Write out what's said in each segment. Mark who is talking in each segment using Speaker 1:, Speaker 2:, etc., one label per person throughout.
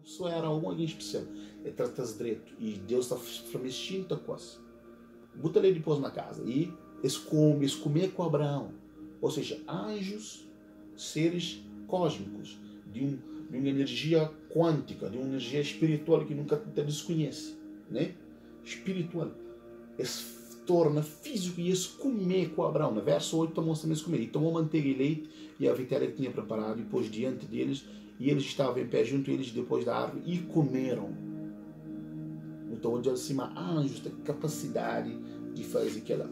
Speaker 1: Só era alguém especial. É tratas direito. E Deus está mexendo com isso. Bota ele depois na casa. E eles comem com Abraão. Ou seja, anjos, seres cósmicos, de uma energia quântica, de uma energia espiritual que nunca te desconhece, né? Espiritual. Eles torna físico e eles comer com Abraão. No verso 8 está mostrando eles comer. E tomou manteiga e leite e a vitória que tinha preparado e pôs diante deles, e eles estavam em pé junto a eles depois da árvore e comeram. Então, onde acima anjos têm capacidade de fazer aquilo.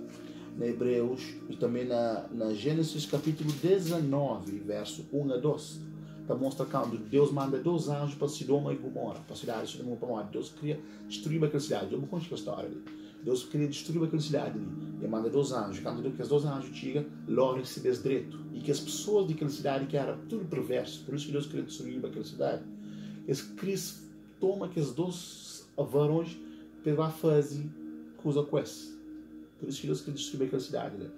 Speaker 1: Na Hebreus e também na Gênesis capítulo 19, verso 1 a 2, está mostrando quando Deus manda 2 anjos para Sodoma e Gomorra, para a cidade de Sodoma e Gomorra. Deus queria destruir aquela cidade. Eu não conheço a história ali. Deus queria destruir aquela cidade ali. E manda 2 anjos. Quando os 2 anjos chegam, logo recebe direito. E que as pessoas daquela cidade, que era tudo perverso, por isso que Deus queria destruir aquela cidade, eles tomam aqueles 2 varões para fazer coisa com esse. Por isso que Deus queria destruir aquela cidade. Né?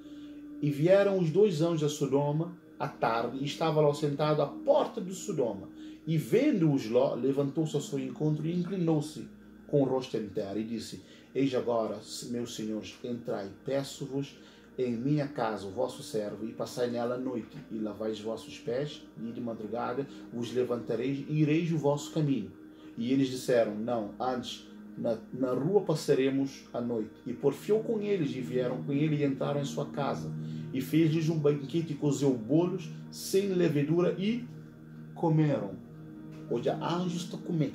Speaker 1: E vieram os 2 anjos a Sodoma à tarde, e estava lá sentado à porta de Sodoma. E vendo-os lá, levantou-se ao seu encontro e inclinou-se com o rosto em terra e disse: Eis agora, meus senhores, entrai, peço-vos em minha casa, o vosso servo, e passai nela a noite, e lavai os vossos pés, e de madrugada vos levantareis e ireis o vosso caminho. E eles disseram: Não, antes na rua passaremos a noite. E porfiou com eles, e vieram com ele e entraram em sua casa. E fez-lhes um banquete e cozeu bolos sem levedura e comeram. Hoje anjos estão comendo.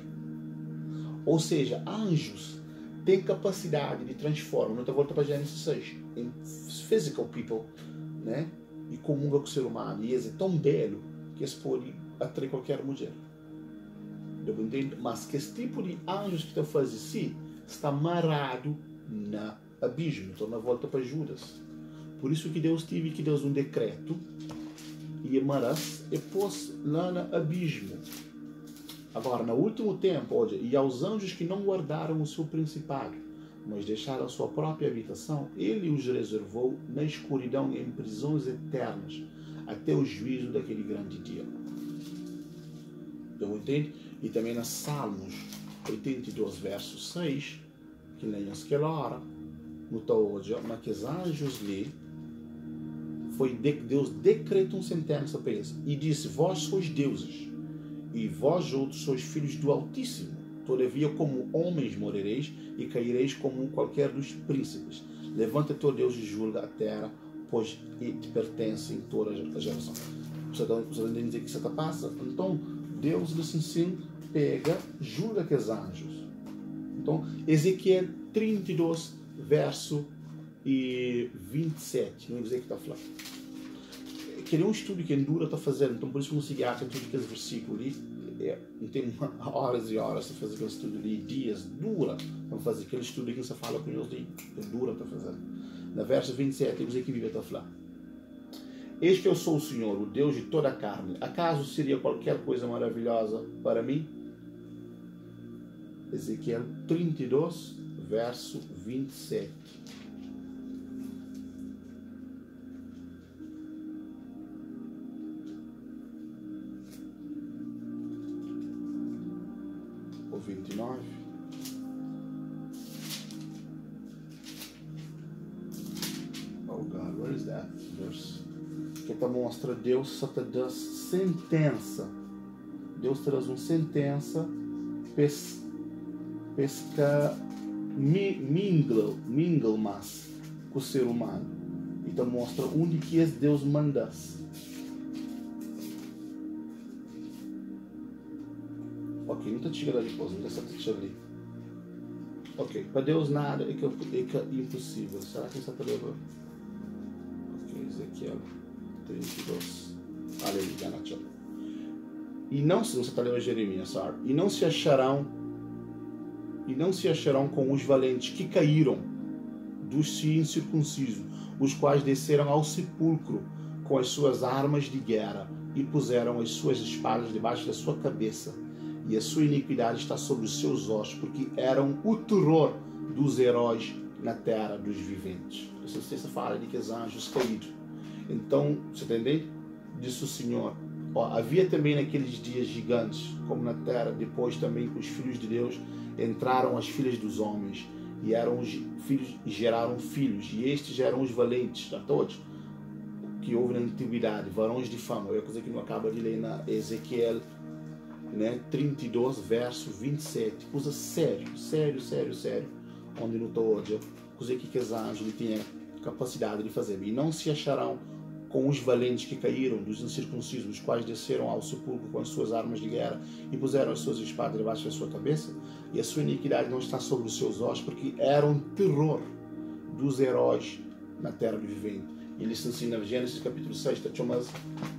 Speaker 1: Ou seja, anjos têm capacidade de transformar. Não está voltando para Gênesis 6. Em physical people, né? E comunga com o ser humano. E esse é tão belo que eles podem atrair qualquer mulher. Mas que esse tipo de anjos que está fazendo assim está amarrado no abismo. Então, na volta para Judas. Por isso que Deus teve que dar um decreto e amarrar-se e pôs lá no abismo. Agora, no último tempo, olha, e aos anjos que não guardaram o seu principado, mas deixaram a sua própria habitação, ele os reservou na escuridão e em prisões eternas, até o juízo daquele grande dia. Eu entendo? E também na Salmos 82, verso 6, que leiam-se aquela hora, no tal hoje, mas que os anjos lhe Deus decretou uma sentença para eles e disse: Vós sois deuses, e vós outros sois filhos do Altíssimo. Todavia, como homens morireis e caireis como qualquer dos príncipes. Levanta-te, ó Deus, e julga a terra, pois te pertence toda a geração. Você está dizer que você está passa? Então, Deus, assim, pega, julga aqueles anjos. Então, Ezequiel 32, verso 27. Não dizer que está falando. Queria um estudo que a Endura está fazendo, então por isso que eu consegui achar tudo aqueles versículos ali. Não tem horas e horas para fazer aquele estudo ali, dias, dura para fazer aquele estudo que você fala com Deus ali. Dura para fazer. Na verso 27, temos aqui a Bíblia está falando: Eis que eu sou o Senhor, o Deus de toda a carne. Acaso seria qualquer coisa maravilhosa para mim? Ezequiel 32, verso 27. Ou 29. Oh God, where is that verse? Que está mostra Deus só te dá sentença. Deus traz uma sentença pesca mingle mais com o ser humano. Então mostra onde que Deus manda. Ok, não está chegando ali, não está chegando ali. Ok, para Deus nada é impossível. Será que está levando? Ok, Ezequiel 32. Aleluia, Nacho. E não se está lendo Jeremias, sorry. E não se acharão com os valentes que caíram dos incircuncisos, os quais desceram ao sepulcro com as suas armas de guerra e puseram as suas espadas debaixo da sua cabeça, e a sua iniquidade está sobre os seus ossos, porque eram o terror dos heróis na terra dos viventes. Essa fala de que os anjos caíram. Então, você entende? Disse o Senhor: Havia também naqueles dias gigantes, como na terra, depois também que os filhos de Deus entraram as filhas dos homens, e eram os filhos, e geraram filhos, e estes eram os valentes, a todos, que houve na antiguidade, varões de fama. É a coisa que não acaba de ler na Ezequiel, né, 32, verso 27. Coisa sério, onde não estou hoje, coisa que os anjos tinham capacidade de fazer. E não se acharão com os valentes que caíram dos incircuncisos, os quais desceram ao sepulcro com as suas armas de guerra e puseram as suas espadas debaixo da sua cabeça, e a sua iniquidade não está sobre os seus ossos, porque eram terror dos heróis na terra do vivente. E ele se ensina, Gênesis capítulo 6, está chamando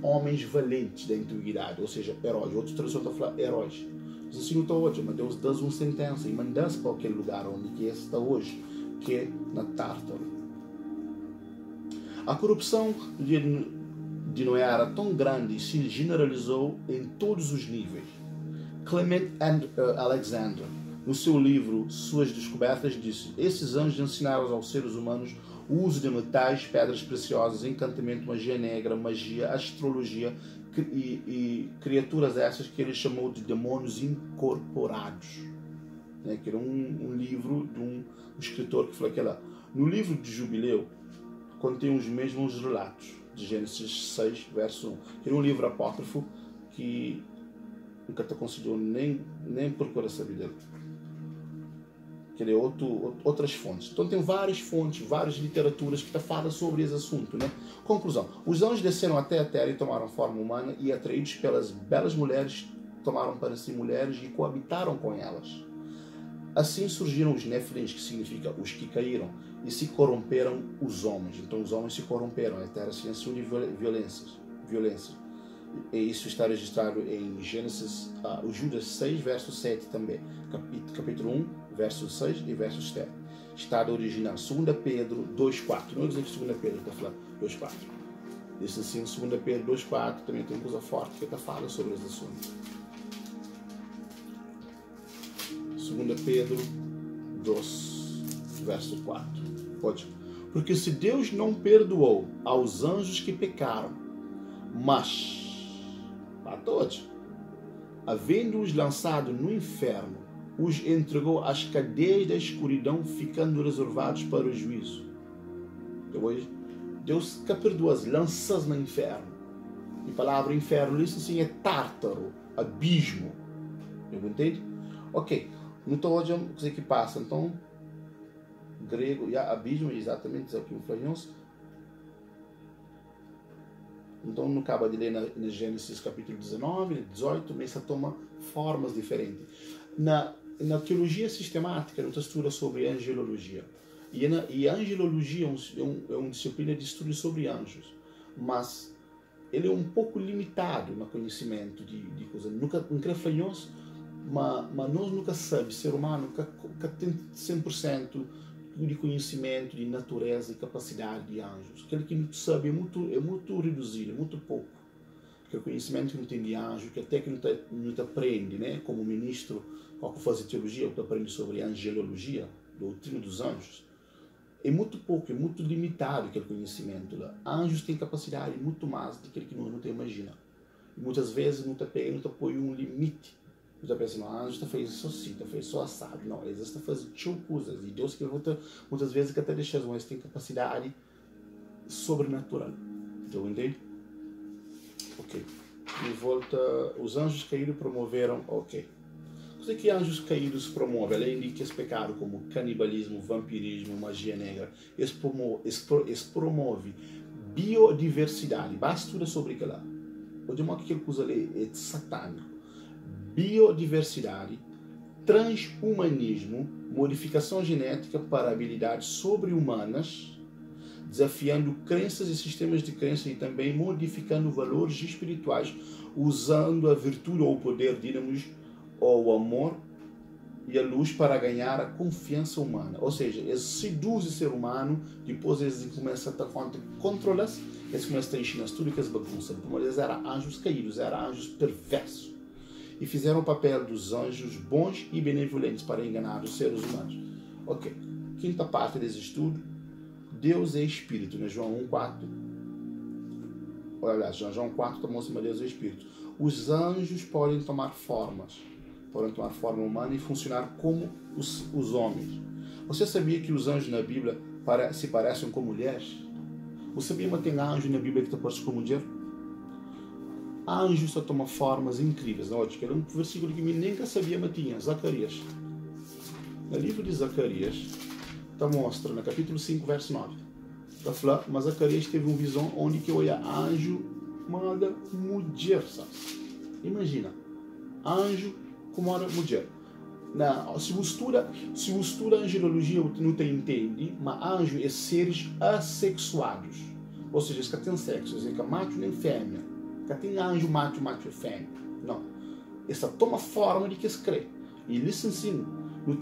Speaker 1: homens valentes da antiguidade, ou seja, heróis. Outros traduções estão falando heróis. Mas assim não está hoje, mas Deus dá uma sentença e manda-se para aquele lugar onde que está hoje, que é na Tártaro. A corrupção de Noé era tão grande e se generalizou em todos os níveis. Clement Alexander, no seu livro Suas Descobertas, disse: esses anjos ensinaram aos seres humanos o uso de metais, pedras preciosas, encantamento, magia negra, magia, astrologia e criaturas essas que ele chamou de demônios incorporados. Né? Que era um livro de um escritor que falou que lá. No livro de Jubileu contém os mesmos relatos de Gênesis 6, verso 1. Que era um livro apócrifo que nunca te aconselhou nem procurar saber dele. Que ele é outras fontes. Então tem várias fontes, várias literaturas que falam sobre esse assunto. Né? Conclusão. Os anjos desceram até a terra e tomaram forma humana, e atraídos pelas belas mulheres, tomaram para si mulheres e coabitaram com elas. Assim surgiram os Nefilins, que significa os que caíram, e se corromperam os homens. Então os homens se corromperam, a terra se encheu de violência. E isso está registrado em Gênesis, o Judas 6, verso 7 também. Capítulo 1, verso 6 e verso 7. Estado original, 2 Pedro 2,4. Não é dizer que 2 Pedro está falando 2,4. Diz assim, 2 Pedro 2,4 também tem coisa forte que está falando sobre esse assunto. 2 Pedro 2, verso 4. Pode. Porque se Deus não perdoou aos anjos que pecaram, mas, para todos, havendo-os lançado no inferno, os entregou às cadeias da escuridão, ficando reservados para o juízo. Depois, Deus que perdoa as lanças no inferno. E a palavra inferno, isso sim é tártaro, abismo. Eu entendo? Ok. Não estou hoje a dizer que passa, então, grego, abismo, exatamente, aqui um flanhos. Então, não acaba de ler na Gênesis capítulo 19, 18, mas essa toma formas diferentes. Na teologia sistemática, não estuda sobre angelologia. E a angelologia é uma disciplina de estudo sobre anjos, mas ele é um pouco limitado no conhecimento de coisas. Nunca flanhos. Mas nós nunca sabemos, ser humano nunca tem 100% de conhecimento de natureza e capacidade de anjos. Aquele que não sabe é muito reduzido, é muito pouco. Aquele conhecimento que não tem de anjo, que até que não te aprende, né? Como ministro, ao fazer teologia, eu aprende sobre angelologia, doutrina dos anjos. É muito pouco, é muito limitado aquele conhecimento lá. Anjos têm capacidade muito mais do que nós não imaginamos. E muitas vezes não te põe um limite. Você pensa, não, a gente fez isso assim, fez só assado. Não, eles estão fazendo coisas. E Deus que muitas vezes que até deixa as mães têm capacidade sobrenatural. Então, entende? Ok. E volta, os anjos caídos promoveram, ok. O que anjos caídos promovem? Além de que esse pecado como canibalismo, vampirismo, magia negra, eles promovem biodiversidade. Basta estudar sobre aquilo lá. De modo que aquela coisa ali é satânico. Biodiversidade, transhumanismo, modificação genética para habilidades sobre-humanas, desafiando crenças e sistemas de crença e também modificando valores espirituais, usando a virtude ou o poder, digamos, ou o amor e a luz para ganhar a confiança humana. Ou seja, eles seduzem o ser humano, depois eles começam a controlar-se, eles começam a ensinar tudo que as bagunças. Como eles eram anjos caídos, eram anjos perversos. E fizeram o papel dos anjos bons e benevolentes para enganar os seres humanos. Ok. Quinta parte desse estudo. Deus é Espírito, né? João 1,4. Olha, João 4 tomou-se Deus do Espírito. Os anjos podem tomar forma humana e funcionar como os homens. Você sabia que os anjos na Bíblia se parecem com mulheres? Você sabia que tem anjo na Bíblia que te parece com mulher? Anjo só toma formas incríveis. Olha, que era um versículo que eu nunca sabia, mas tinha. Zacarias. No livro de Zacarias, está mostra, no capítulo 5, verso 9. Está falando, mas Zacarias teve uma visão onde que olha anjo, manda mulher, sabe? Imagina, anjo como era mulher. Se mistura angelologia, não te entende, mas anjo é seres assexuados. Ou seja, que tem sexo, que é macho nem fêmea. Que tem anjo, macho e fêmea. Não. Essa toma forma de que se crê. E eles ensinam.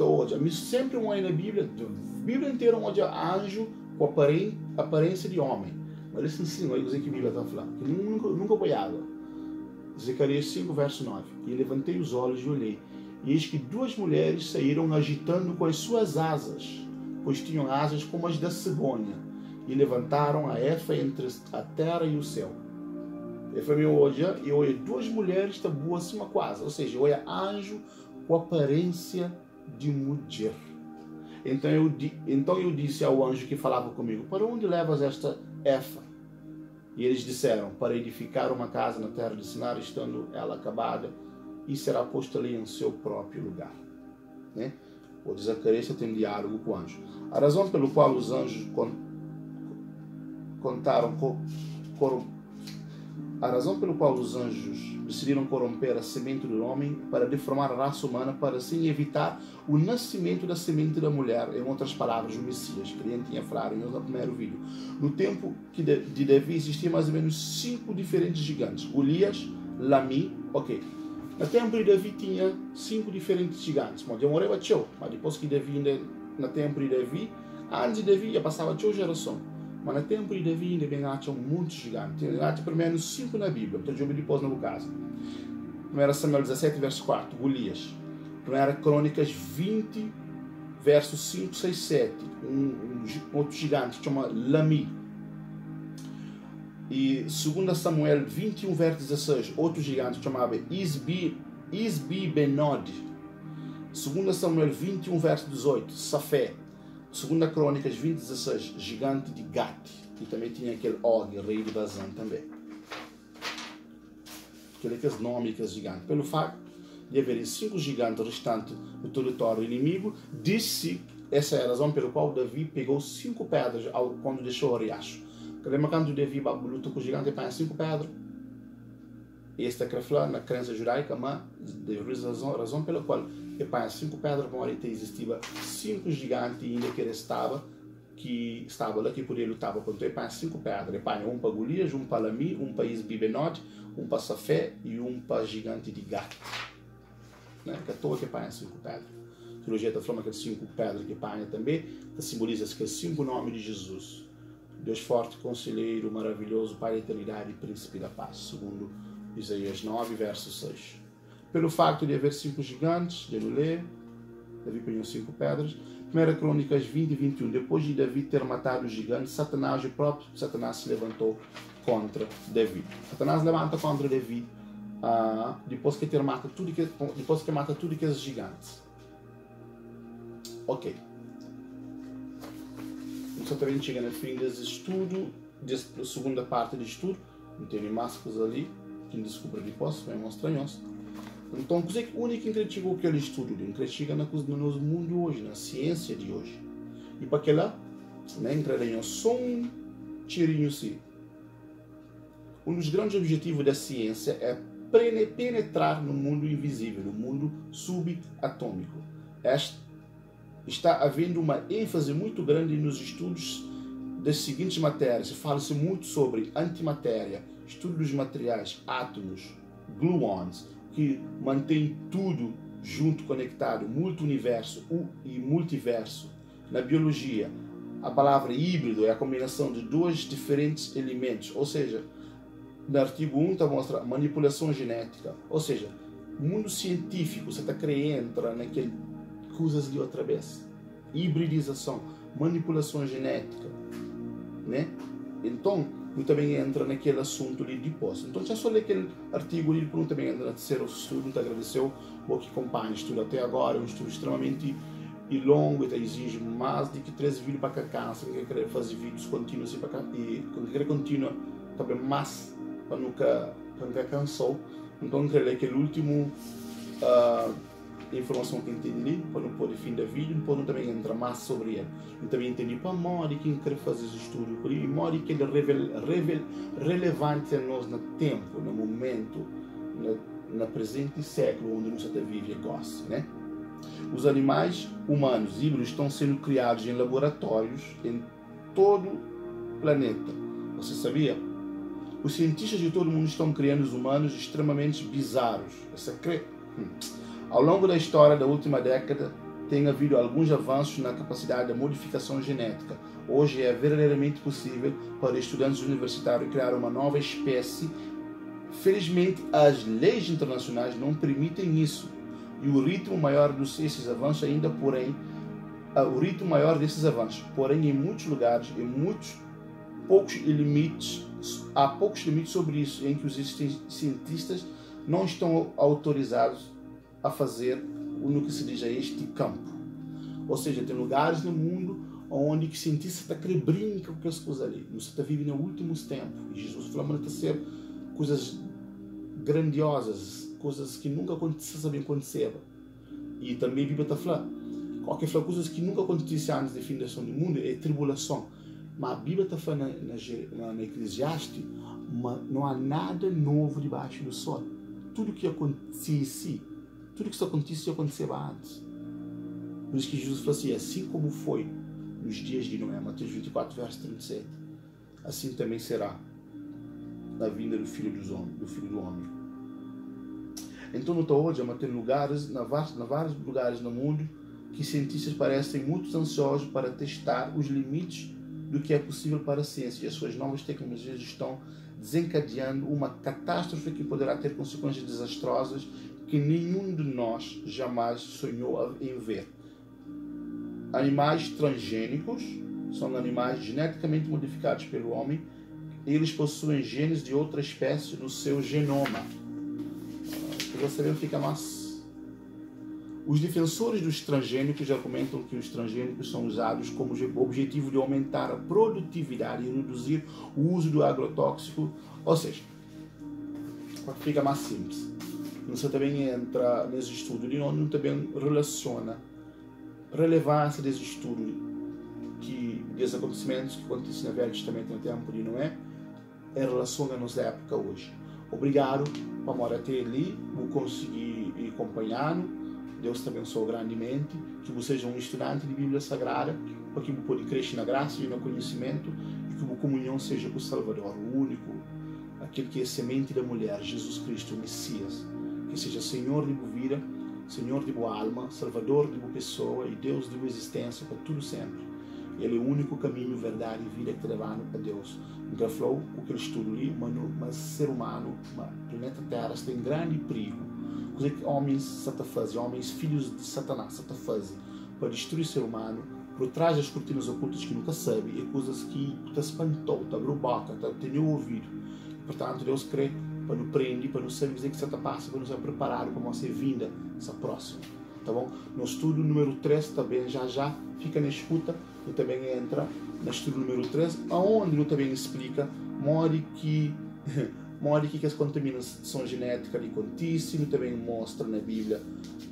Speaker 1: Hoje, sempre uma na Bíblia, a Bíblia inteira onde anjo com aparência de homem. Mas eles ensinam, aí que a Bíblia está falando. Que nunca boiava. Zacarias 5, verso 9. E levantei os olhos e olhei. E eis que duas mulheres saíram agitando com as suas asas, pois tinham asas como as da cegonha, e levantaram a Efa entre a terra e o céu. E foi meu olhar, e olhei duas mulheres tabuas acima quase, ou seja, olha anjo com aparência de mulher. Então eu disse ao anjo que falava comigo: para onde levas esta Efa? E eles disseram: para edificar uma casa na terra de Sinar, estando ela acabada, e será posto ali em seu próprio lugar. Né? O de Zacarias tem um diálogo com o anjo. A razão pelo qual os anjos decidiram corromper a semente do homem para deformar a raça humana, para assim evitar o nascimento da semente da mulher, em outras palavras, o Messias, que ele tinha falado no primeiro vídeo. No tempo de Davi existiam mais ou menos 5 diferentes gigantes: Golias, Lami, ok. No tempo de Davi tinha 5 diferentes gigantes. Mas demorou a tchau. Mas depois que Davi, no tempo de Davi, antes de Davi já passava tchau geração. Mas no tempo de Davi ainda bem tinha muitos gigantes. Tinha pelo menos 5 na Bíblia. Então eu depois no caso. 1 Samuel 17, verso 4, Golias. 1 Crônicas 20, versos 5, 6, 7. Outro gigante que chama Lami. E 2 Samuel 21, verso 16, outro gigante chamava Isbi-Benod. 2 Samuel 21, verso 18, Safé. 2 Crônicas 20, 16, gigante de Gat. E também tinha aquele Og, rei de Bazan também. Aqueles nomes que gigantes. Pelo facto de haverem 5 gigantes restantes do território inimigo, disse essa é a razão pela qual Davi pegou 5 pedras quando deixou o riacho. Lembra quando Davi luta com o gigante e põe 5 pedras? Esta é na crença judaica, mas a razão pela qual ele põe 5 pedras, para que existia 5 gigantes ainda que ele estava lá, que podia lutar contra ele, põe 5 pedras. Ele põe um para Golias, um para Lami, um para Isbi-Benod, um para Safé e um para gigante de Gat. Né? Que é toa que põe 5 pedras. A teologia está falando que 5 pedras que põe também, que simboliza que 5 nomes de Jesus. Deus forte, conselheiro, maravilhoso, Pai da eternidade e príncipe da paz, segundo Isaías 9, verso 6. Pelo facto de haver 5 gigantes, de ler, Davi pegou 5 pedras. 1 Crônicas 20 e 21. Depois de Davi ter matado os gigantes, Satanás, o próprio Satanás, se levantou contra Davi. Satanás levanta contra Davi depois que mata tudo que é gigantes. Ok. Só também chega no fim desse estudo, da segunda parte do estudo, não tem máscaras ali, quem descobre depois, vai mostrar nós. Então, o único que chegou aquele estudo, que chega no mundo hoje, na ciência de hoje. E para que lá, entrarem só um tirinho assim. Um dos grandes objetivos da ciência é penetrar no mundo invisível, no mundo subatômico. Está havendo uma ênfase muito grande nos estudos das seguintes matérias. Fala-se muito sobre antimatéria, estudo dos materiais, átomos, gluons, que mantém tudo junto, conectado, multiverso e multiverso. Na biologia, a palavra híbrido é a combinação de 2 diferentes elementos, ou seja, no artigo 1 mostra manipulação genética, ou seja, o mundo científico, você está crendo, entra naquele coisas de outra vez. Hibridização, manipulação genética, né? Então, e também entra naquele assunto ali depois. Então, já só ler aquele artigo ali, porque também entra no terceiro estudo, te agradeceu o que acompanha o estudo até agora, é um estudo extremamente longo, e exige mais de que 3 vídeos para cá, se você quer fazer vídeos contínuos para cá, e quando quer continuar, também mais, para nunca cansou. Então, eu creio que o último informação que entendi, para não poder fim da vídeo, para não também entrar mais sobre ele. Eu também entendi para Mori quem quer fazer esse estudo, e Mori que é relevante a nós no tempo, no momento, no presente século onde nós até vive e gosta, né? Os animais humanos híbridos estão sendo criados em laboratórios em todo o planeta. Você sabia? Os cientistas de todo o mundo estão criando os humanos extremamente bizarros. Você crê? Ao longo da história da última década, tem havido alguns avanços na capacidade da modificação genética. Hoje é verdadeiramente possível para estudantes universitários criar uma nova espécie. Felizmente, as leis internacionais não permitem isso. E o ritmo maior desses avanços ainda, porém, em muitos lugares, há poucos limites sobre isso, em que os cientistas não estão autorizados a fazer no que se diz a este campo. Ou seja, tem lugares no mundo onde o cientista está querendo brincar com as coisas ali. Você está vivendo nos últimos tempos. E Jesus falou que ser coisas grandiosas, coisas que nunca sabiam acontecer. E também a Bíblia está falando, qualquer coisas que nunca aconteceram antes da fundação do mundo é tribulação. Mas a Bíblia está falando na Eclesiastes, não há nada novo debaixo do sol. Tudo que acontece, tudo que isso aconteceu antes. Por isso que Jesus falou assim como foi nos dias de Noé, Mateus 24, verso 37, assim também será na vinda do Filho do Homem. Então, hoje, tem lugares, vários lugares no mundo, que cientistas parecem muito ansiosos para testar os limites do que é possível para a ciência. E as suas novas tecnologias estão desencadeando uma catástrofe que poderá ter consequências desastrosas que nenhum de nós jamais sonhou em ver. Animais transgênicos são animais geneticamente modificados pelo homem. Eles possuem genes de outra espécie no seu genoma. Você vê, fica mais. Os defensores dos transgênicos argumentam que os transgênicos são usados como objetivo de aumentar a produtividade e reduzir o uso do agrotóxico. Ou seja, fica mais simples. Você também entra nesse estudo de onde também relaciona a relevância desse estudo desses acontecimentos que acontecem no Velho Testamento no tempo de Noé em relação à nossa época hoje. Obrigado por morar até ali, por conseguir ir acompanhando. Deus te abençoe grandemente. Que você seja um estudante de Bíblia Sagrada, para que você possa crescer na graça e no conhecimento, e que a comunhão seja com o Salvador, o único, aquele que é semente da mulher, Jesus Cristo, o Messias. Que seja Senhor de boa vida, Senhor de boa alma, Salvador de boa pessoa e Deus de boa existência para tudo sempre. Ele é o único caminho, verdade e vida que te leva a Deus. Então, falou o que ele estuda ali, mas ser humano, o planeta Terra está em grande perigo. Coisa que homens fazem, homens filhos de Satanás fazem para destruir o ser humano, por trás das cortinas ocultas que nunca sabe, é coisas que te espantou, te abriu boca, te deu ouvido. Portanto, Deus crê para nos prender, para nos saber dizer que você passa, para nos preparar para uma vinda, essa próxima. Tá bom? No estudo número 3 também já fica na escuta e também entra no estudo número 3, onde ele também explica mori que as contaminações genéticas ali acontecem, também mostra na Bíblia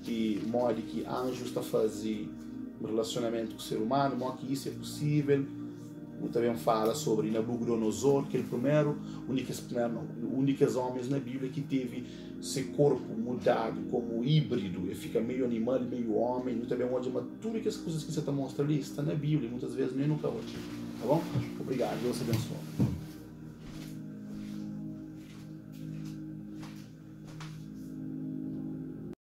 Speaker 1: que mori que anjos está fazendo relacionamento com o ser humano, que isso é possível. Ele também fala sobre Nabucodonosor, que é o primeiro, únicos homens na Bíblia que teve seu corpo mudado como híbrido, ele fica meio animal, meio homem. Ele também mostra tudo as coisas que você está mostrando ali, está na Bíblia, muitas vezes nem nunca hoje. Tá bom? Obrigado, Deus te abençoe.